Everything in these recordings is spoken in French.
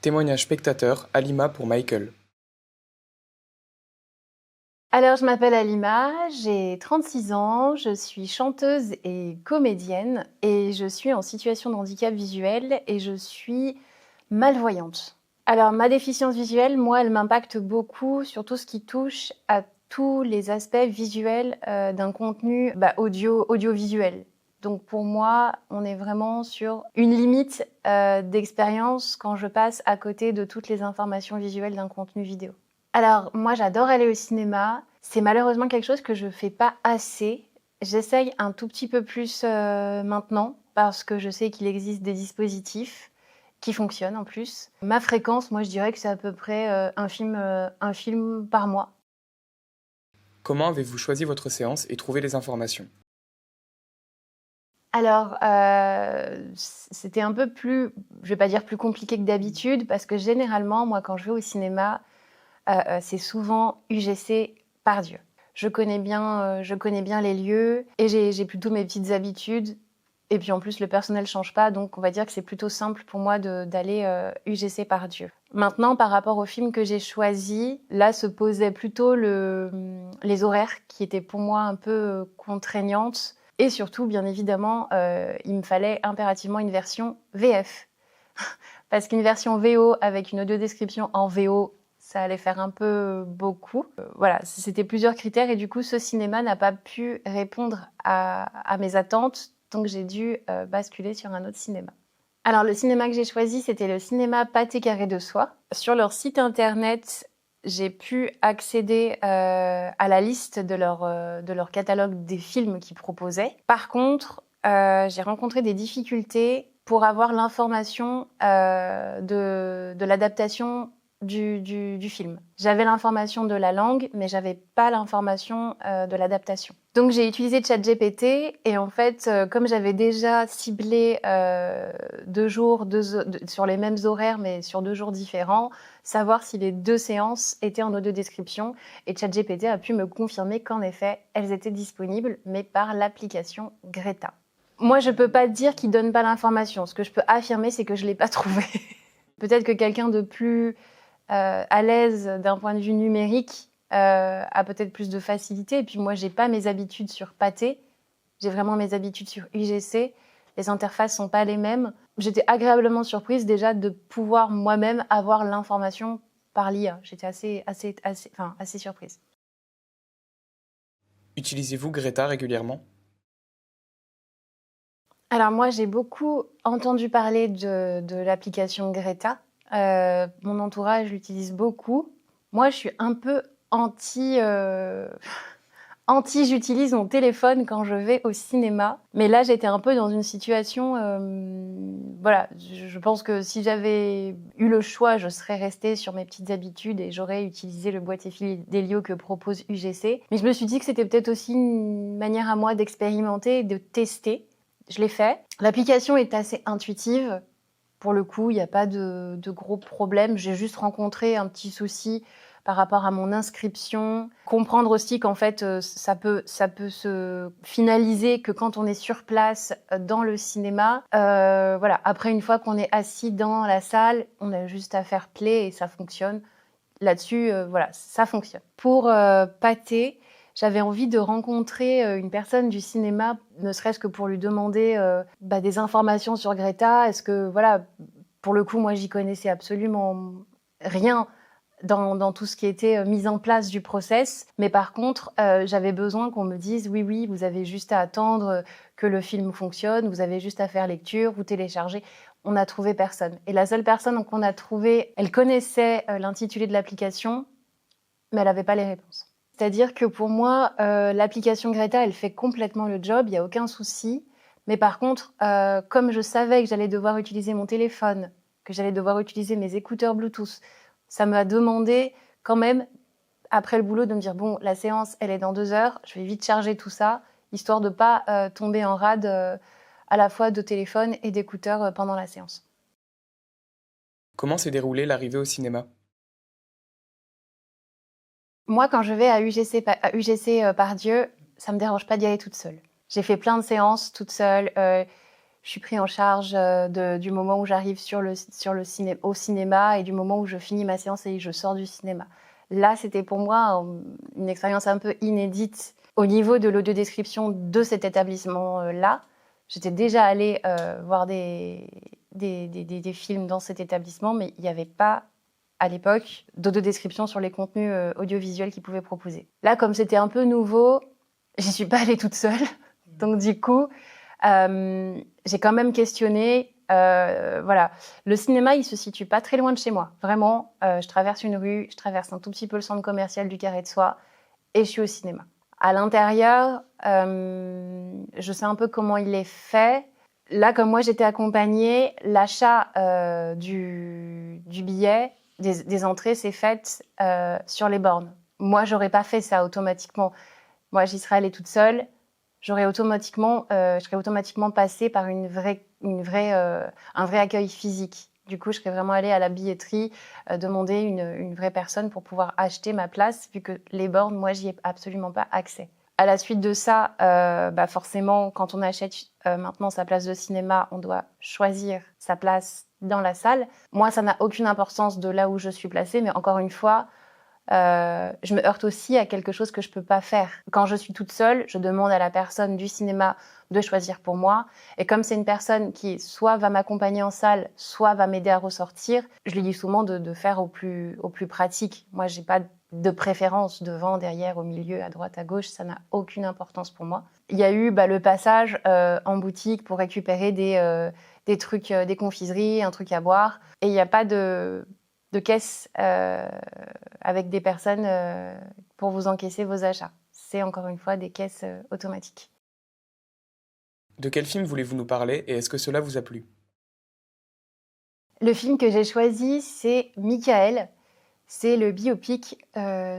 Témoignage spectateur, Halima pour Michael. Alors, je m'appelle Halima, j'ai 36 ans, je suis chanteuse et comédienne et je suis en situation de handicap visuel et je suis malvoyante. Alors, ma déficience visuelle, moi, elle m'impacte beaucoup sur tout ce qui touche à tous les aspects visuels d'un contenu audiovisuel. Donc pour moi, on est vraiment sur une limite d'expérience quand je passe à côté de toutes les informations visuelles d'un contenu vidéo. Alors, moi, j'adore aller au cinéma. C'est malheureusement quelque chose que je fais pas assez. J'essaye un tout petit peu plus maintenant parce que je sais qu'il existe des dispositifs qui fonctionnent en plus. Ma fréquence, moi, je dirais que c'est à peu près un film par mois. Comment avez-vous choisi votre séance et trouvé les informations? Alors, c'était un peu plus, je vais pas dire plus compliqué que d'habitude, parce que généralement, moi, quand je vais au cinéma, c'est souvent UGC par Dieu. Je connais bien les lieux et j'ai plutôt mes petites habitudes. Et puis en plus, le personnel change pas, donc on va dire que c'est plutôt simple pour moi d'aller UGC par Dieu. Maintenant, par rapport au film que j'ai choisi, là se posaient plutôt les horaires qui étaient pour moi un peu contraignantes. Et surtout, bien évidemment, il me fallait impérativement une version VF. Parce qu'une version VO avec une audio-description en VO, ça allait faire un peu beaucoup. Voilà, c'était plusieurs critères et du coup, ce cinéma n'a pas pu répondre à mes attentes, donc j'ai dû basculer sur un autre cinéma. Alors, le cinéma que j'ai choisi, c'était le cinéma Pathé Carré de Soie. Sur leur site internet, j'ai pu accéder à la liste de leur catalogue des films qu'ils proposaient. Par contre, j'ai rencontré des difficultés pour avoir l'information de l'adaptation du film. J'avais l'information de la langue, mais j'avais pas l'information de l'adaptation. Donc j'ai utilisé ChatGPT et en fait, comme j'avais déjà ciblé 2 jours sur les mêmes horaires, mais sur 2 jours différents, savoir si les 2 séances étaient en audio-description. Et ChatGPT a pu me confirmer qu'en effet, elles étaient disponibles, mais par l'application Greta. Moi, je peux pas dire qu'il donne pas l'information. Ce que je peux affirmer, c'est que je l'ai pas trouvé. Peut-être que quelqu'un de plus à l'aise d'un point de vue numérique a peut-être plus de facilité. Et puis moi, j'ai pas mes habitudes sur Pathé. J'ai vraiment mes habitudes sur UGC. Les interfaces sont pas les mêmes. J'étais agréablement surprise déjà de pouvoir moi-même avoir l'information par l'IA. J'étais assez surprise. Utilisez-vous Greta régulièrement? Alors moi, j'ai beaucoup entendu parler de l'application Greta. Mon entourage l'utilise beaucoup. Moi, je suis un peu anti, j'utilise mon téléphone quand je vais au cinéma. Mais là, j'étais un peu dans une situation, voilà, je pense que si j'avais eu le choix, je serais restée sur mes petites habitudes et j'aurais utilisé le boîtier Fidelio que propose UGC. Mais je me suis dit que c'était peut-être aussi une manière à moi d'expérimenter et de tester. Je l'ai fait. L'application est assez intuitive. Pour le coup, il n'y a pas de gros problèmes. J'ai juste rencontré un petit souci par rapport à mon inscription. Comprendre aussi qu'en fait, ça peut se finaliser que quand on est sur place dans le cinéma. Voilà. Après, une fois qu'on est assis dans la salle, on a juste à faire play et ça fonctionne. Là-dessus, voilà, ça fonctionne. Pour Pathé, j'avais envie de rencontrer une personne du cinéma, ne serait-ce que pour lui demander des informations sur Greta. Est-ce que, voilà, pour le coup, moi, j'y connaissais absolument rien dans tout ce qui était mise en place du process. Mais par contre, j'avais besoin qu'on me dise, oui, oui, vous avez juste à attendre que le film fonctionne, vous avez juste à faire lecture, vous téléchargez. On n'a trouvé personne. Et la seule personne qu'on a trouvée, elle connaissait l'intitulé de l'application, mais elle n'avait pas les réponses. C'est-à-dire que pour moi, l'application Greta, elle fait complètement le job, il n'y a aucun souci. Mais par contre, comme je savais que j'allais devoir utiliser mon téléphone, que j'allais devoir utiliser mes écouteurs Bluetooth, ça m'a demandé quand même, après le boulot, de me dire, bon, la séance, elle est dans 2 heures, je vais vite charger tout ça, histoire de ne pas tomber en rade à la fois de téléphone et d'écouteurs pendant la séance. Comment s'est déroulée l'arrivée au cinéma? Moi, quand je vais à UGC par Dieu, ça me dérange pas d'y aller toute seule. J'ai fait plein de séances toute seule. Je suis pris en charge du moment où j'arrive au cinéma et du moment où je finis ma séance et je sors du cinéma. Là, c'était pour moi une expérience un peu inédite au niveau de l'audiodescription de cet établissement-là. J'étais déjà allée voir des films dans cet établissement, mais il n'y avait pas, à l'époque, d'audiodescription sur les contenus audiovisuels qu'ils pouvaient proposer. Là, comme c'était un peu nouveau, j'y suis pas allée toute seule. Donc du coup, j'ai quand même questionné. Voilà, le cinéma, il se situe pas très loin de chez moi. Vraiment, je traverse une rue, je traverse un tout petit peu le centre commercial du Carré de Soie et je suis au cinéma. À l'intérieur, je sais un peu comment il est fait. Là, comme moi, j'étais accompagnée, l'achat du billet, des entrées, s'est fait sur les bornes. Moi, j'aurais pas fait ça automatiquement. Moi, j'y serais allée toute seule. Je serais automatiquement passée par un vrai accueil physique. Du coup, je serais vraiment allée à la billetterie demander une vraie personne pour pouvoir acheter ma place, vu que les bornes, moi, j'y ai absolument pas accès. À la suite de ça, forcément, quand on achète maintenant sa place de cinéma, on doit choisir sa place dans la salle. Moi, ça n'a aucune importance de là où je suis placée, mais encore une fois, je me heurte aussi à quelque chose que je peux pas faire. Quand je suis toute seule, je demande à la personne du cinéma de choisir pour moi. Et comme c'est une personne qui soit va m'accompagner en salle, soit va m'aider à ressortir, je lui dis souvent de faire au plus pratique. Moi, j'ai pas de préférence devant, derrière, au milieu, à droite, à gauche. Ça n'a aucune importance pour moi. Il y a eu le passage en boutique pour récupérer des trucs, des confiseries, un truc à boire. Et il n'y a pas de caisse avec des personnes pour vous encaisser vos achats. C'est encore une fois des caisses automatiques. De quel film voulez-vous nous parler et est-ce que cela vous a plu? Le film que j'ai choisi, c'est Michael. C'est le biopic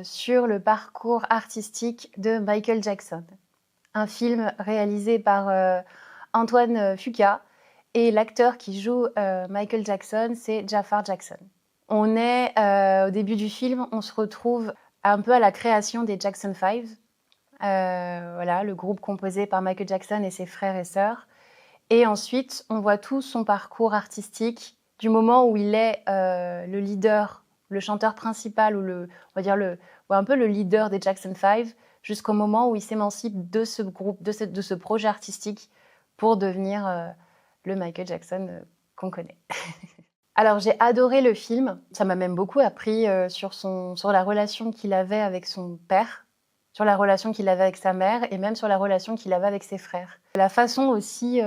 sur le parcours artistique de Michael Jackson. Un film réalisé par Antoine Fuqua et l'acteur qui joue Michael Jackson, c'est Jafar Jackson. On est au début du film, on se retrouve un peu à la création des Jackson 5. Voilà, le groupe composé par Michael Jackson et ses frères et sœurs. Et ensuite, on voit tout son parcours artistique du moment où il est le leader, le chanteur principal ou on va dire un peu le leader des Jackson 5, jusqu'au moment où il s'émancipe de ce groupe, de ce projet artistique pour devenir le Michael Jackson qu'on connaît. Alors, j'ai adoré le film. Ça m'a même beaucoup appris sur la relation qu'il avait avec son père, sur la relation qu'il avait avec sa mère et même sur la relation qu'il avait avec ses frères. La façon aussi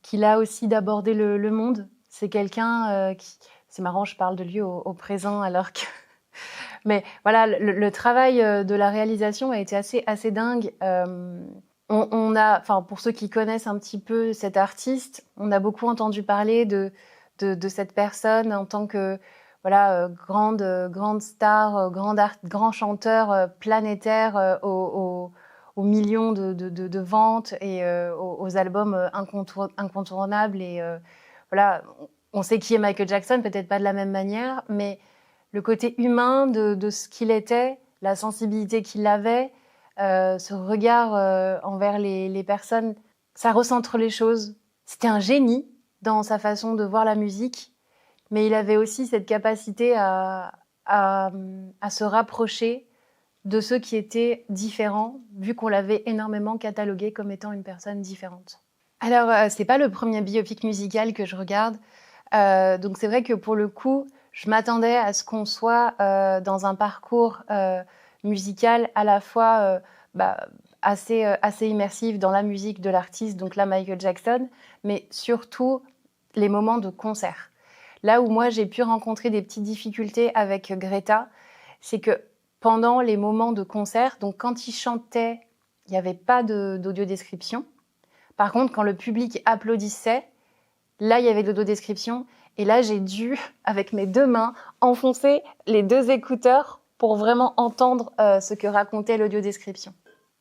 qu'il a aussi d'aborder le monde. C'est quelqu'un qui... C'est marrant, je parle de lui au présent alors que... Mais voilà, le travail de la réalisation a été assez dingue. On a, enfin, pour ceux qui connaissent un petit peu cet artiste, on a beaucoup entendu parler de cette personne en tant que grande star, grand chanteur planétaire aux millions de ventes et aux albums incontournables. Et voilà, on sait qui est Michael Jackson, peut-être pas de la même manière, mais le côté humain de ce qu'il était, la sensibilité qu'il avait, ce regard envers les personnes, ça recentre les choses. C'était un génie dans sa façon de voir la musique, mais il avait aussi cette capacité à se rapprocher de ceux qui étaient différents, vu qu'on l'avait énormément catalogué comme étant une personne différente. Alors, c'est pas le premier biopic musical que je regarde, donc c'est vrai que pour le coup, je m'attendais à ce qu'on soit dans un parcours musical à la fois assez immersif dans la musique de l'artiste, donc là Michael Jackson, mais surtout les moments de concert. Là où moi j'ai pu rencontrer des petites difficultés avec Greta, c'est que pendant les moments de concert, donc quand il chantait, il n'y avait pas d'audiodescription. Par contre, quand le public applaudissait, là il y avait de l'audiodescription. Et là, j'ai dû, avec mes deux mains, enfoncer les deux écouteurs pour vraiment entendre ce que racontait l'audiodescription.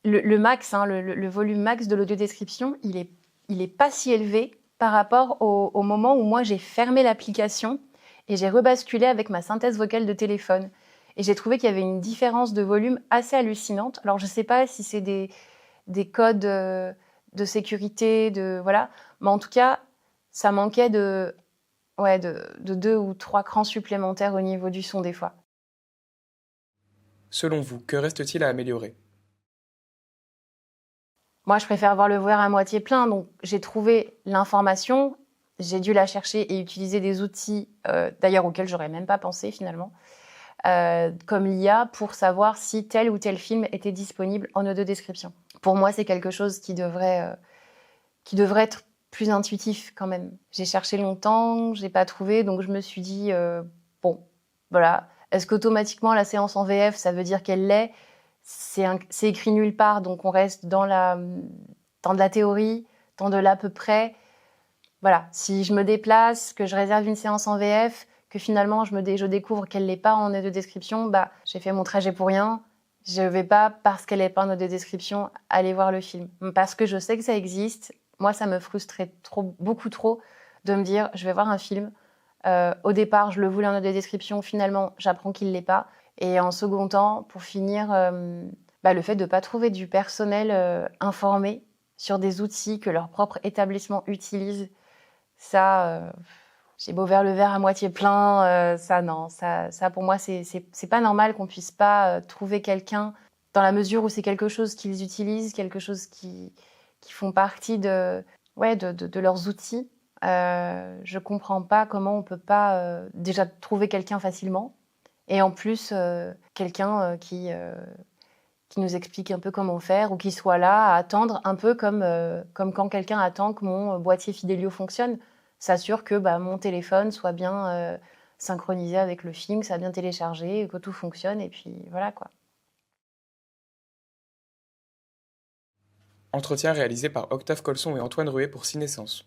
Le max, le volume max de l'audiodescription, il est pas si élevé par rapport au moment où moi j'ai fermé l'application et j'ai rebasculé avec ma synthèse vocale de téléphone. Et j'ai trouvé qu'il y avait une différence de volume assez hallucinante. Alors je sais pas si c'est des codes de sécurité, voilà. Mais en tout cas, ça manquait de 2 ou 3 crans supplémentaires au niveau du son des fois. Selon vous, que reste-t-il à améliorer? Moi, je préfère voir le verre à moitié plein, donc j'ai trouvé l'information, j'ai dû la chercher et utiliser des outils, d'ailleurs auxquels j'aurais même pas pensé finalement, comme l'IA pour savoir si tel ou tel film était disponible en audio-description. Pour moi, c'est quelque chose qui devrait être plus intuitif quand même. J'ai cherché longtemps, j'ai pas trouvé, donc je me suis dit, bon, voilà. Est-ce qu'automatiquement la séance en VF, ça veut dire qu'elle l'est? C'est écrit nulle part, donc on reste dans de la théorie, dans de l'à peu près. Voilà, si je me déplace, que je réserve une séance en VF, que finalement je découvre qu'elle l'est pas en audio description, bah j'ai fait mon trajet pour rien. Je vais pas, parce qu'elle est pas en audio description, aller voir le film. Parce que je sais que ça existe. Moi, ça me frustrait beaucoup trop de me dire, je vais voir un film. Au départ, je le voulais en audio description. Finalement, j'apprends qu'il l'est pas. Et en second temps, pour finir, le fait de ne pas trouver du personnel informé sur des outils que leur propre établissement utilise, ça, j'ai beau faire le verre à moitié plein, ça non, ça pour moi c'est pas normal qu'on puisse pas trouver quelqu'un dans la mesure où c'est quelque chose qu'ils utilisent, quelque chose qui font partie de leurs outils. Je comprends pas comment on peut pas déjà trouver quelqu'un facilement et en plus quelqu'un qui nous explique un peu comment faire ou qui soit là à attendre un peu comme quand quelqu'un attend que mon boîtier Fidelio fonctionne, s'assure que mon téléphone soit bien synchronisé avec le film, que ça a bien téléchargé, que tout fonctionne et puis voilà quoi. Entretien réalisé par Octave Colson et Antoine Ruet pour Cinescence.